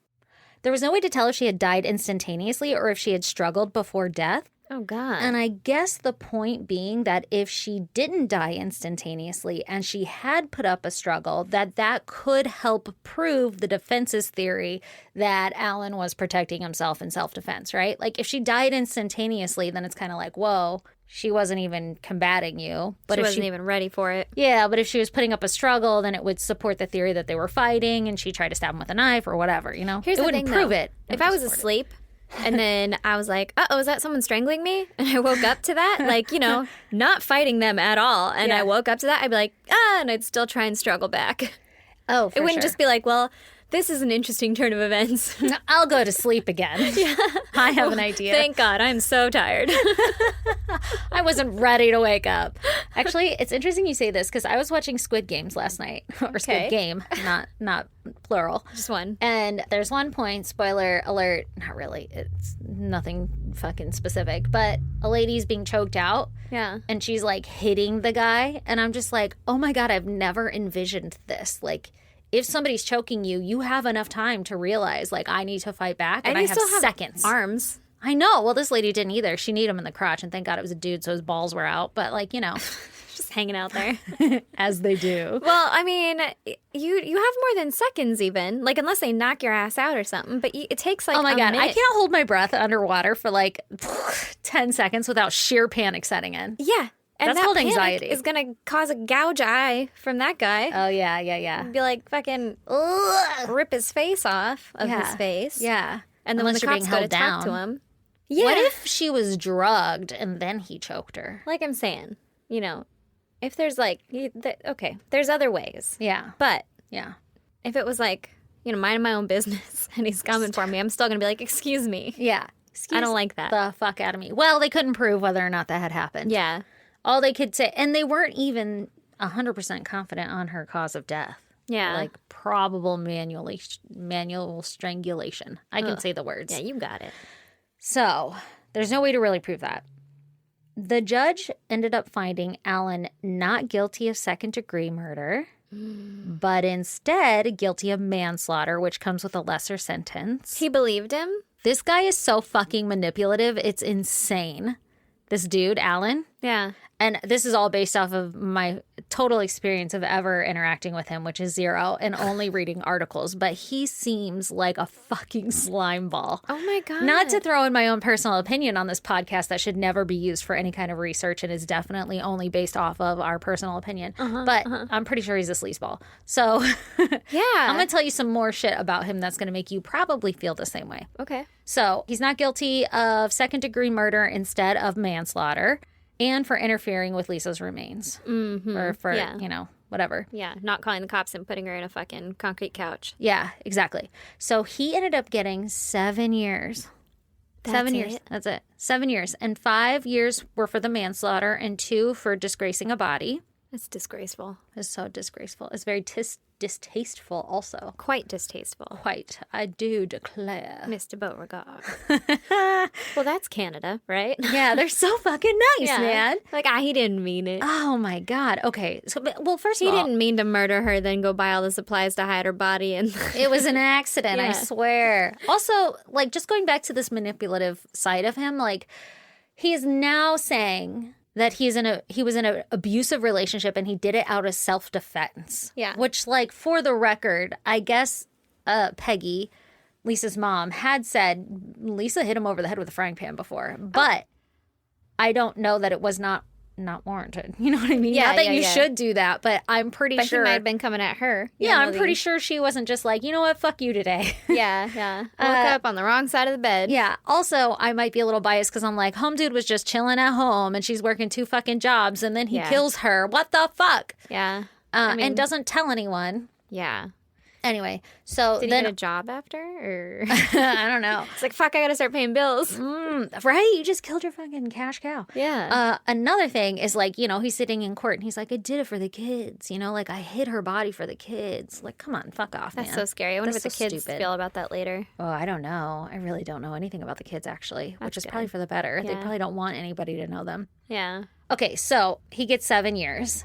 There was no way to tell if she had died instantaneously or if she had struggled before death. oh god. And I guess the point being that if she didn't die instantaneously and she had put up a struggle, that could help prove the defense's theory that Alan was protecting himself in self-defense, right? Like if she died instantaneously, then it's kind of like, whoa, she wasn't even combating you. But she if wasn't even ready for it. yeah, but if she was putting up a struggle, then it would support the theory that they were fighting and she tried to stab him with a knife or whatever, you know? Here's it the wouldn't thing, prove though. it. If I was asleep and then I was like, uh-oh, is that someone strangling me? And I woke up to that, like, you know, not fighting them at all. And I woke up to that, I'd be like, and I'd still try and struggle back. Oh, for It wouldn't sure. just be like, well, this is an interesting turn of events. I'll go to sleep again. I have an idea. Thank God, I'm so tired. I wasn't ready to wake up. Actually, it's interesting you say this because I was watching Squid Games last night, or Okay. Squid Game, not plural. Just one. And there's one point, spoiler alert, not really, it's nothing fucking specific, but a lady's being choked out Yeah. and she's like hitting the guy. And I'm just like, oh my God, I've never envisioned this. Like, if somebody's choking you, you have enough time to realize, like, I need to fight back and I you have still have seconds. arms. I know. Well, this lady didn't either. She kneed him in the crotch, and thank God it was a dude, so his balls were out. But, like, you know, Just hanging out there. as they do. Well, I mean, you have more than seconds even. Like, unless they knock your ass out or something. But it takes like Oh my a God. minute. I can't hold my breath underwater for like 10 seconds without sheer panic setting in. Yeah. And That's that called panic anxiety. is going to cause a gouge eye from that guy. Oh, yeah. Be like, fucking Ugh. rip his face off of Yeah. his face. Yeah. And then Unless when you're the being cops go to held talk to down. him. Yeah. What if she was drugged and then he choked her? Like I'm saying, you know, if there's like, okay, there's other ways. Yeah. But Yeah. if it was like, you know, minding my own business and he's coming for me, I'm still going to be like, excuse me. Yeah. I don't like that. The fuck out of me. Well, they couldn't prove whether or not that had happened. Yeah. All they could say, and they weren't even 100% confident on her cause of death. Yeah. Like probable manual strangulation. I can say the words. Yeah, you got it. So there's no way to really prove that. The judge ended up finding Alan not guilty of second-degree murder, but instead guilty of manslaughter, which comes with a lesser sentence. He believed him? This guy is so fucking manipulative. It's insane. This dude, Alan. Yeah. And this is all based off of my total experience of ever interacting with him, which is zero, and only reading articles. But he seems like a fucking slime ball. Oh my God. Not to throw in my own personal opinion on this podcast that should never be used for any kind of research and is definitely only based off of our personal opinion. But I'm pretty sure he's a sleazeball. So Yeah. I'm going to tell you some more shit about him that's going to make you probably feel the same way. Okay. So he's not guilty of second-degree murder instead of manslaughter and for interfering with Lisa's remains. Or for, Yeah. you know, whatever. Yeah. Not calling the cops and putting her in a fucking concrete couch. Yeah, exactly. So he ended up getting 7 years. That's 7 years. it? That's it. 7 years. And 5 years were for the manslaughter and 2 for disgracing a body. That's disgraceful. It's so disgraceful. It's very distasteful also. Quite distasteful. Quite. I do declare. Mr. Beauregard. Well, that's Canada, right? Yeah, they're so fucking nice, man. Like, he didn't mean it. Oh my God. Okay. So, well, first He of all, didn't mean to murder her, then go buy all the supplies to hide her body. And it was an accident, I Yeah. swear. Also, like, just going back to this manipulative side of him, like, he is now saying that he was in an abusive relationship and he did it out of self-defense. Yeah. Which, like, for the record, I guess Peggy, Lisa's mom, had said Lisa hit him over the head with a frying pan before. But I don't know that it was not warranted. You know what I mean? Yeah, not that yeah, you yeah. should do that, but I'm pretty but sure. he might have been coming at her. You Yeah, know, I'm pretty sure she wasn't just like, you know what, fuck you today. Yeah, yeah. Woke up on the wrong side of the bed. Yeah. Also, I might be a little biased because I'm like, home dude was just chilling at home and she's working 2 fucking jobs and then he Yeah. kills her. What the fuck? Yeah. And doesn't tell anyone. Yeah. Anyway, so Did he then get a job after? Or I don't know. it's like, fuck, I gotta start paying bills. Right? You just killed your fucking cash cow. Yeah. Another thing is like, he's sitting in court and he's like, I did it for the kids. Like I hid her body for the kids. Like, come on, fuck off, That's man. so scary. I wonder That's what the so kids stupid. feel about that later. Oh, I don't know. I really don't know anything about the kids actually, which is That's probably good. for the better. They Yeah. probably don't want anybody to know them. Yeah. Okay, so he gets 7 years.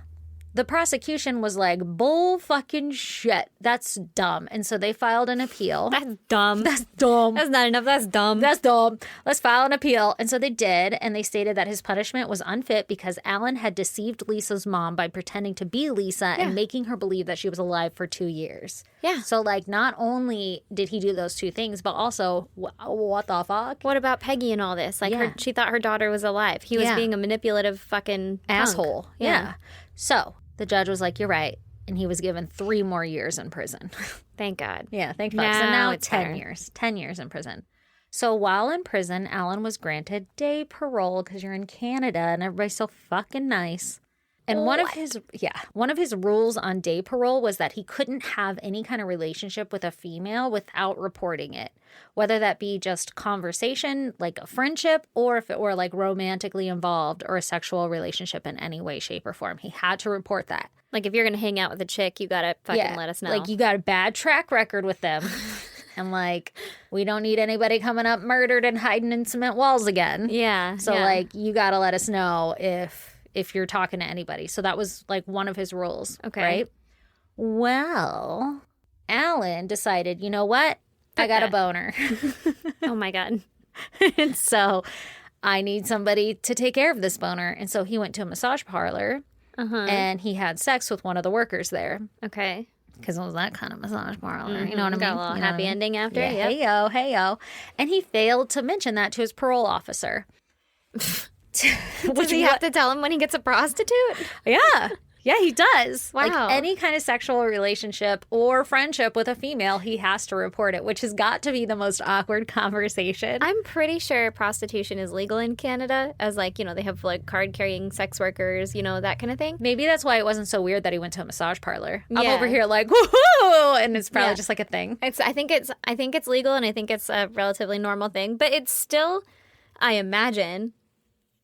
The prosecution was like, bull fucking shit. That's dumb. And so they filed an appeal. That's dumb. That's dumb. That's not enough. That's dumb. That's dumb. Let's file an appeal. And so they did. And they stated that his punishment was unfit because Alan had deceived Lisa's mom by pretending to be Lisa and making her believe that she was alive for 2 years. Yeah. So, like, not only did he do those two things, but also, what the fuck? What about Peggy and all this? Like, Yeah. she thought her daughter was alive. He was Yeah. being a manipulative fucking punk. Asshole. Yeah. So the judge was like, you're right. And he was given 3 more years in prison. Thank God. Yeah, thank fuck. So Now now it's 10 better. years. 10 years in prison. So while in prison, Alan was granted day parole because you're in Canada and everybody's so fucking nice. And one of his rules on day parole was that he couldn't have any kind of relationship with a female without reporting it, whether that be just conversation, like a friendship, or if it were like romantically involved or a sexual relationship in any way, shape, or form. He had to report that. Like, if you're going to hang out with a chick, you got to fucking let us know. Like, you got a bad track record with them. And, like, we don't need anybody coming up murdered and hiding in cement walls again. yeah. So, yeah. like, you got to let us know if you're talking to anybody. So that was, like, one of his rules. Okay. Right? Well, Alan decided, you know what? I got a boner. Oh, my God. And so I need somebody to take care of this boner. And so he went to a massage parlor and he had sex with one of the workers there. Okay. Because it was that kind of massage parlor. You know what I mean? Got a little You know happy what I mean? ending after. Yeah, Yep. hey yo. And he failed to mention that to his parole officer. Does he have to tell him when he gets a prostitute? Yeah. Yeah, he does. Wow. Like any kind of sexual relationship or friendship with a female, he has to report it, which has got to be the most awkward conversation. I'm pretty sure prostitution is legal in Canada, as like, they have like card carrying sex workers, that kind of thing. Maybe that's why it wasn't so weird that he went to a massage parlor. I'm Yeah. over here like, woohoo! And it's probably Yeah. just like a thing. I think it's legal, and I think it's a relatively normal thing, but it's still, I imagine,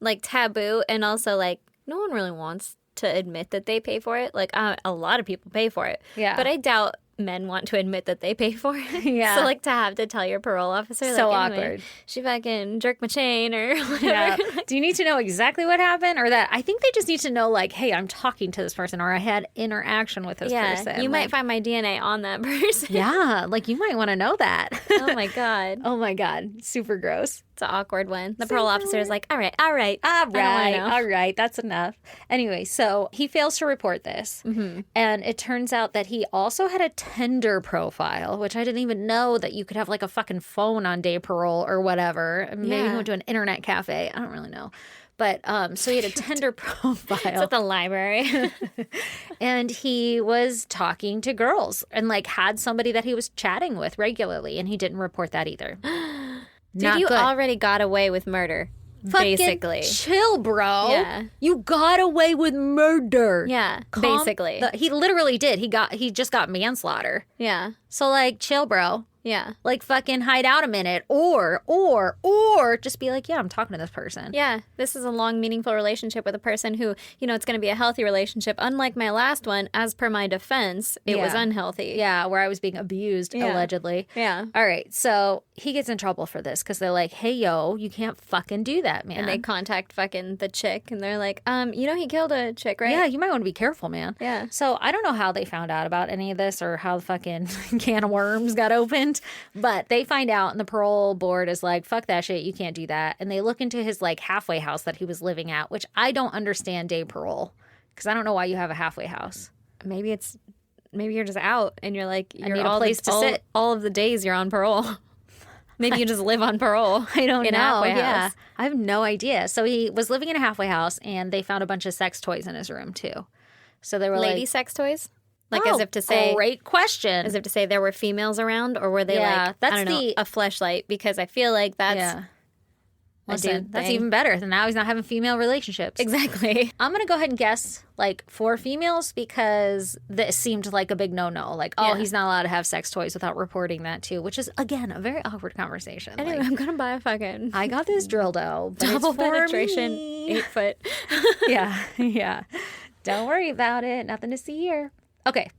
like taboo, and also like no one really wants to admit that they pay for it. Like a lot of people pay for it. Yeah. But I doubt men want to admit that they pay for it. Yeah. So like to have to tell your parole officer, So like, anyway, awkward. she fucking jerked my chain or whatever. Yeah. Do you need to know exactly what happened or that? I think they just need to know, like, hey, I'm talking to this person or I had interaction with this person. You might Like, find my DNA on that person. yeah, like you might want to know that. Oh my God. Oh my God. Super gross. It's an awkward one. The parole officer is like, all right. I don't wanna know. All right. That's enough. Anyway, so he fails to report this. Mm-hmm. And it turns out that he also had a Tinder profile, which I didn't even know that you could have like a fucking phone on day parole or whatever. Maybe he Yeah. went to an internet cafe. I don't really know. But so he had a Tinder profile. It's at the library. And he was talking to girls and like had somebody that he was chatting with regularly. And he didn't report that either. Dude, Not you good. already got away with murder. Fucking basically. chill, bro. Yeah. You got away with murder. Yeah, Calm basically. he literally did. He just got manslaughter. Yeah. So like chill, bro. Yeah. Like fucking hide out a minute or just be like, yeah, I'm talking to this person. Yeah. This is a long, meaningful relationship with a person who, it's going to be a healthy relationship. Unlike my last one, as per my defense, it was Yeah. unhealthy. Yeah, where I was being abused Yeah. allegedly. Yeah. All right, so he gets in trouble for this because they're like, hey, yo, you can't fucking do that, man. And they contact fucking the chick and they're like, he killed a chick, right? Yeah, you might want to be careful, man. Yeah. So I don't know how they found out about any of this or how the fucking can of worms got opened, but they find out and the parole board is like, fuck that shit, you can't do that. And they look into his like halfway house that he was living at, which I don't understand day parole because I don't know why you have a halfway house. Maybe you're just out and you're like, you're need a all place to sit. all of the days you're on parole. Maybe you just live on parole. I don't in know. a halfway Yeah, house. I have no idea. So he was living in a halfway house and they found a bunch of sex toys in his room too. So they were Lady like, sex toys? Like oh, as if to say great question. As if to say there were females around, or were they Yeah, like that's I don't know, the- a fleshlight? Because I feel like that's Yeah. Listen, that's thing. even better. Now he's not having female relationships. Exactly. I'm going to go ahead and guess like 4 females because this seemed like a big no-no. Like, oh, Yeah. he's not allowed to have sex toys without reporting that too, which is, again, a very awkward conversation. Anyway, Like, I'm going to buy a fucking I got this dildo, but double it's for penetration, me. 8 foot. Yeah. Don't worry about it. Nothing to see here. Okay.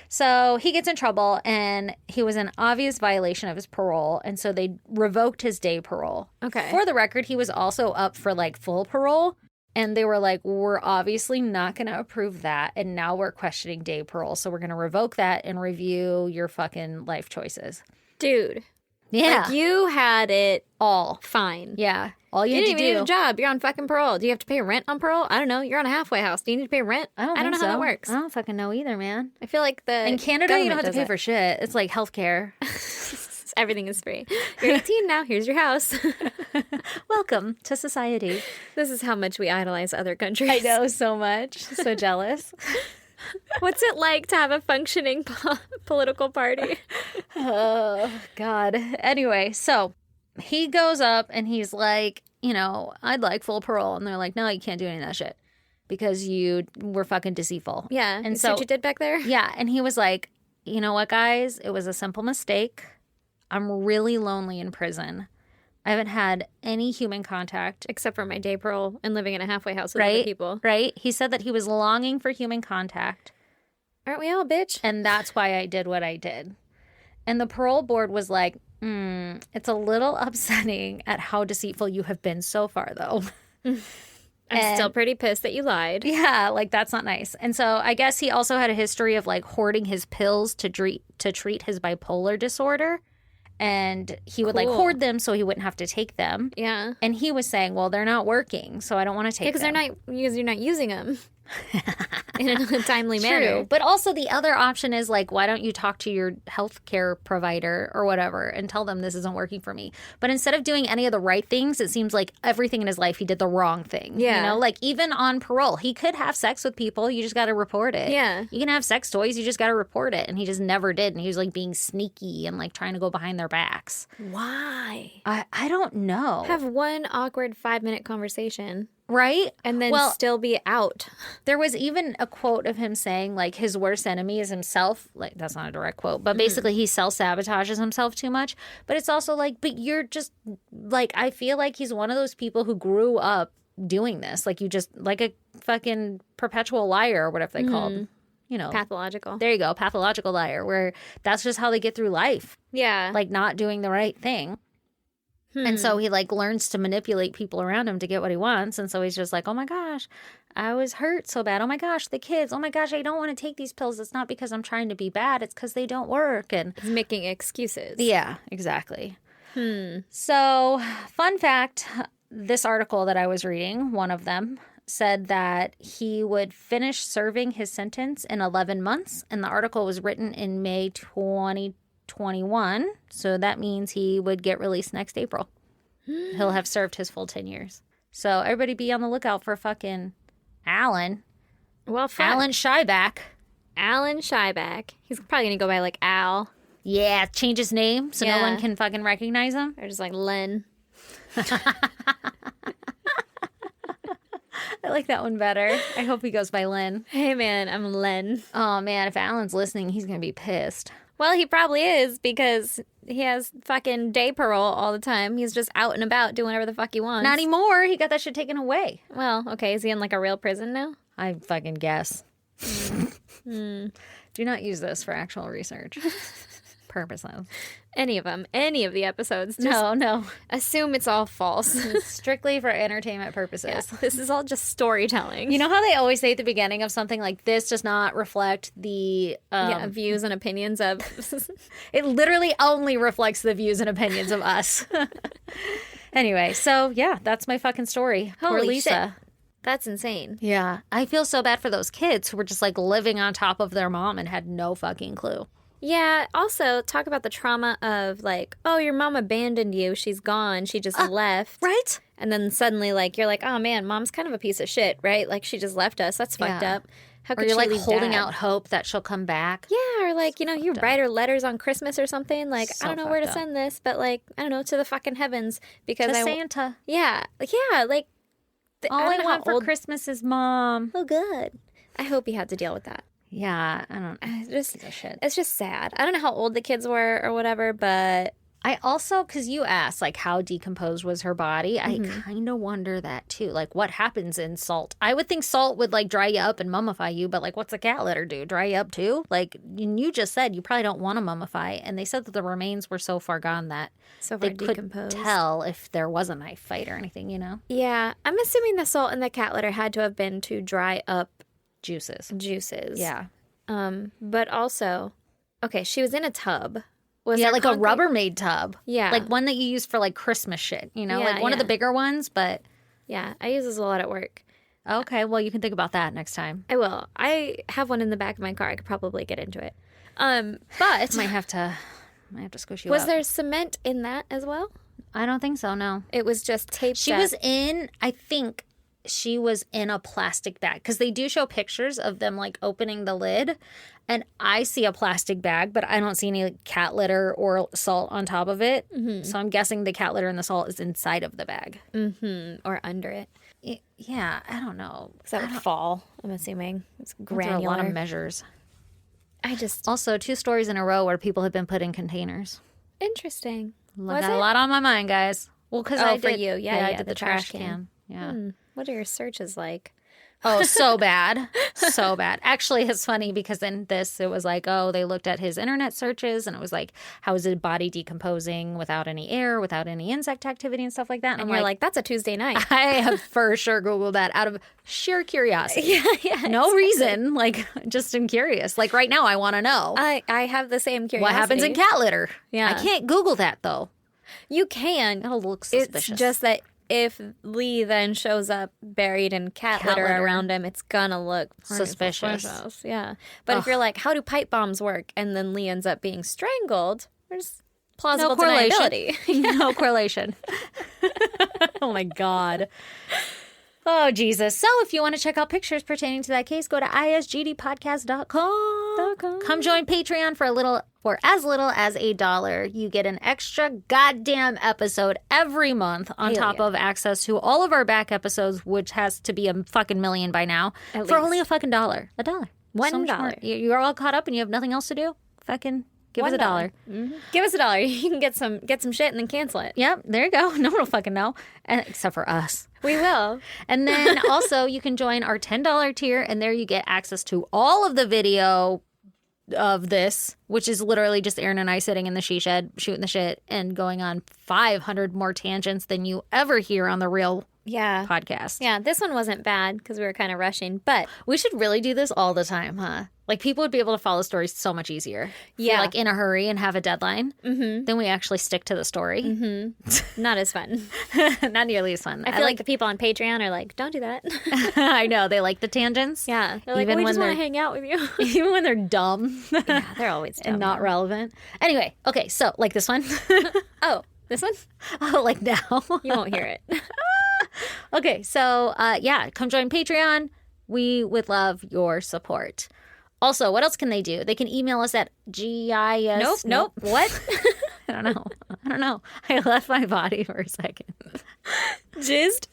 So he gets in trouble and he was in obvious violation of his parole. And so they revoked his day parole. Okay. For the record, he was also up for like full parole. And they were like, we're obviously not going to approve that. And now we're questioning day parole. So we're going to revoke that and review your fucking life choices. Dude. Yeah. Like, you had it all. fine. Yeah. All you You had didn't to even need do. a job. You're on fucking parole. Do you have to pay rent on parole? I don't know. You're on a halfway house. Do you need to pay rent? I don't know think how that so. works. I don't fucking know either, man. I feel like the In Canada, you don't have to pay government for shit. It's like healthcare. does that. Everything is free. You're 18 now. Here's your house. Welcome to society. This is how much we idolize other countries. I know so much. So jealous. What's it like to have a functioning political party? Oh, God. Anyway, so he goes up and he's like, you know, I'd like full parole. And they're like, no, you can't do any of that shit because you were fucking deceitful. Yeah. And You see so, what you did back there? yeah. And he was like, you know what, guys? It was a simple mistake. I'm really lonely in prison. I haven't had any human contact. Except for my day parole and living in a halfway house with other Right? people. Right? He said that he was longing for human contact. Aren't we all, bitch? And that's why I did what I did. And the parole board was like, it's a little upsetting at how deceitful you have been so far, though. I'm still pretty pissed that you lied. Yeah, like that's not nice. And so I guess he also had a history of like hoarding his pills to treat his bipolar disorder. And he would like Cool. hoard them so he wouldn't have to take them. Yeah. And he was saying, well, they're not working, so I don't want to take Because them. you're not using them in a timely manner. True. But also the other option is like, why don't you talk to your healthcare provider or whatever and tell them this isn't working for me? But instead of doing any of the right things, it seems like everything in his life he did the wrong thing. Yeah. You know, like even on parole, he could have sex with people. You just got to report it. Yeah. You can have sex toys. You just got to report it. And he just never did. And he was like being sneaky and like trying to go behind their backs. Why? I don't know. Have one awkward 5-minute conversation right? and then Well, still be out. there was even a quote of him saying, like, his worst enemy is himself. Like, that's not a direct quote, but basically he self-sabotages himself too much. But it's also like, but you're just, like, I feel like he's one of those people who grew up doing this. Like, you just, like a fucking perpetual liar or whatever they called. You know, Pathological. there you go, pathological liar, where that's just how they get through life, Yeah. like not doing the right thing. And so he like learns to manipulate people around him to get what he wants. And so he's just like, oh my gosh, I was hurt so bad. Oh my gosh, the kids. Oh my gosh, I don't want to take these pills. It's not because I'm trying to be bad. It's because they don't work. And He's making excuses. yeah, exactly. So, fun fact, this article that I was reading, one of them, said that he would finish serving his sentence in 11 months. And the article was written in May 2021. So that means he would get released next April. He'll have served his full 10 years. So everybody be on the lookout for fucking Alan. Well, fuck. Alan Shyback. Alan Shyback. He's probably going to go by like Al Yeah, change his name so no Yeah. one can fucking recognize him. or just like Len. I like that one better. I hope he goes by Lynn. Hey, man, I'm Len. Oh man, if Alan's listening, he's gonna be pissed. Well, he probably is because he has fucking day parole all the time. He's just out and about doing whatever the fuck he wants. Not anymore. He got that shit taken away. Well, okay. Is he in like a real prison now? I fucking guess. Do not use this for actual research purposes. Any of them. Any of the episodes. Just No. assume it's all false. Strictly for entertainment purposes. This is all just storytelling. You know how they always say at the beginning of something like this does not reflect the views and opinions of. it literally only reflects the views and opinions of us. Anyway, so yeah, that's my fucking story. Poor Holy Lisa. shit. That's insane. Yeah. I feel so bad for those kids who were just like living on top of their mom and had no fucking clue. Yeah. Also, talk about the trauma of like, oh, your mom abandoned you. She's gone. She just left. Right? And then suddenly, like, you're like, oh man, mom's kind of a piece of shit, right? Like, she just left us. That's fucked Yeah. up. How Or could you're she like leave holding Dad? out hope that she'll come back. Yeah, or like, you write her letters on Christmas or something. Like, So I don't know where to fucked up. send this, but like, I don't know, to the fucking heavens because To I Santa. yeah, like yeah, like All I I don't know how want for old. Christmas is Mom. Oh, good. I hope he had to deal with that. Yeah, I don't Just piece of shit. it's just sad. I don't know how old the kids were or whatever, but I also, because you asked, like, how decomposed was her body, I kind of wonder that too. Like, what happens in salt? I would think salt would, like, dry you up and mummify you, but, like, what's a cat litter do? Dry you up too? Like, you just said you probably don't want to mummify. And they said that the remains were so far gone that so they far could decomposed. tell if there was a knife fight or anything, you know? Yeah, I'm assuming the salt in the cat litter had to have been to dry up Juices. juices. Yeah. But also, okay, she was in a tub. Was Yeah, there like a concrete- Rubbermaid tub. Yeah. Like one that you use for, like, Christmas shit, you know? Yeah, like one of the yeah. bigger ones, but Yeah, I use this a lot at work. okay, well, you can think about that next time. I will. I have one in the back of my car. I could probably get into it. But Might have to squish you was up. there cement in that as well? I don't think so, no. It was just taped. She up. was in, I think she was in a plastic bag because they do show pictures of them like opening the lid. And I see a plastic bag, but I don't see any like, cat litter or salt on top of it. So I'm guessing the cat litter and the salt is inside of the bag. or under it. Yeah, I don't know. Because that would fall, I'm assuming. It's There are granular. a lot of measures. I just... Also, 2 stories in a row where people have been put in containers. Interesting. Got Was a it? lot on my mind, guys. Well, because Oh, I for did, you. Yeah, I yeah, did the the trash trash can. Yeah. What are your searches like? Oh, so bad. So bad. Actually, it's funny because in this, it was like, oh, they looked at his internet searches and it was like, how is his body decomposing without any air, without any insect activity and stuff like that. And you're like, that's a Tuesday night. I have for sure Googled that out of sheer curiosity. yeah. No reason. Like, just am curious. Like right now, I want to know I have the same curiosity. what happens in cat litter. Yeah. I can't Google that though. You can. It'll look It's suspicious. just that if Lee then shows up buried in cat litter litter. around him, it's gonna look pretty Suspicious. Yeah. But if you're like, how do pipe bombs work? And then Lee ends up being strangled, there's plausible correlation. deniability. No correlation. Oh my God. Oh, Jesus. So if you want to check out pictures pertaining to that case, go to isgdpodcast.com. Come join Patreon for as little as $1. You get an extra goddamn episode every month on top of access to all of our back episodes, which has to be a fucking million by now, for least. only a fucking $1. $1. $1. So much more. You're all caught up and you have nothing else to do? Fucking give us $1. Give us $1. You can get some shit and then cancel it. Yep, there you go. No one will fucking know, except for us. We will. And then also you can join our $10 tier, and there you get access to all of the video of this, which is literally just Aaron and I sitting in the she shed, shooting the shit, and going on 500 more tangents than you ever hear on the real Yeah. podcast. Yeah, this one wasn't bad because we were kind of rushing, but We should really do this all the time, huh? Like people would be able to follow stories so much easier. If you're, Yeah. like in a hurry and have a deadline. Then we actually stick to the story. not as fun. Not nearly as fun. I feel like the people on Patreon are like, don't do that. I know they like the tangents. Yeah. They're like, Even we when just want they're- to hang out with you. Even when they're dumb. Yeah, they're always dumb. And not relevant. Anyway, okay, so like this one. Oh, this one? Oh, like now. You won't hear it. Okay, so yeah, come join Patreon. We would love your support. Also, what else can they do? They can email us at GIS. Nope. What? I don't know. I left my body for a second. Jizzed?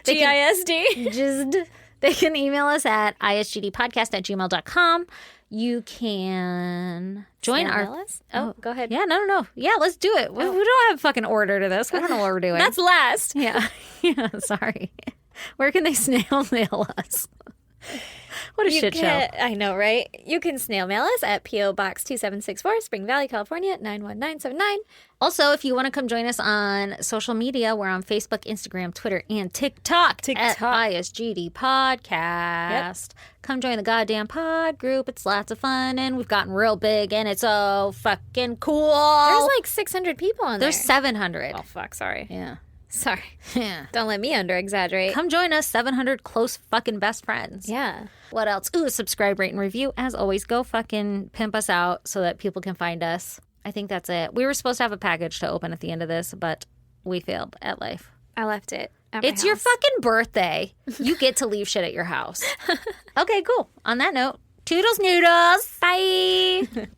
They can- GISD? Just they can email us at isgdpodcast@gmail.com. You can join our. Oh, go ahead. Yeah, no. Yeah, let's do it. We don't have fucking order to this. We don't know what we're doing. That's last. yeah. Sorry. Where can they snail mail us? What a shit show. I know, right? You can snail mail us at P.O. Box 2764, Spring Valley, California, 91979. Also, if you want to come join us on social media, we're on Facebook, Instagram, Twitter, and TikTok. At ISGD Podcast. Come join the goddamn pod group. It's lots of fun, and we've gotten real big, and it's so fucking cool. There's like 600 people on there. There's 700. Oh, fuck, sorry. Yeah. Sorry. Yeah. Don't let me under-exaggerate. Come join us, 700 close fucking best friends. Yeah. What else? Ooh, subscribe, rate, and review. As always, go fucking pimp us out so that people can find us. I think that's it. We were supposed to have a package to open at the end of this, but we failed at life. I left it at my It's your house. fucking birthday. You get to leave shit at your house. Okay, cool. On that note, toodles noodles. Bye.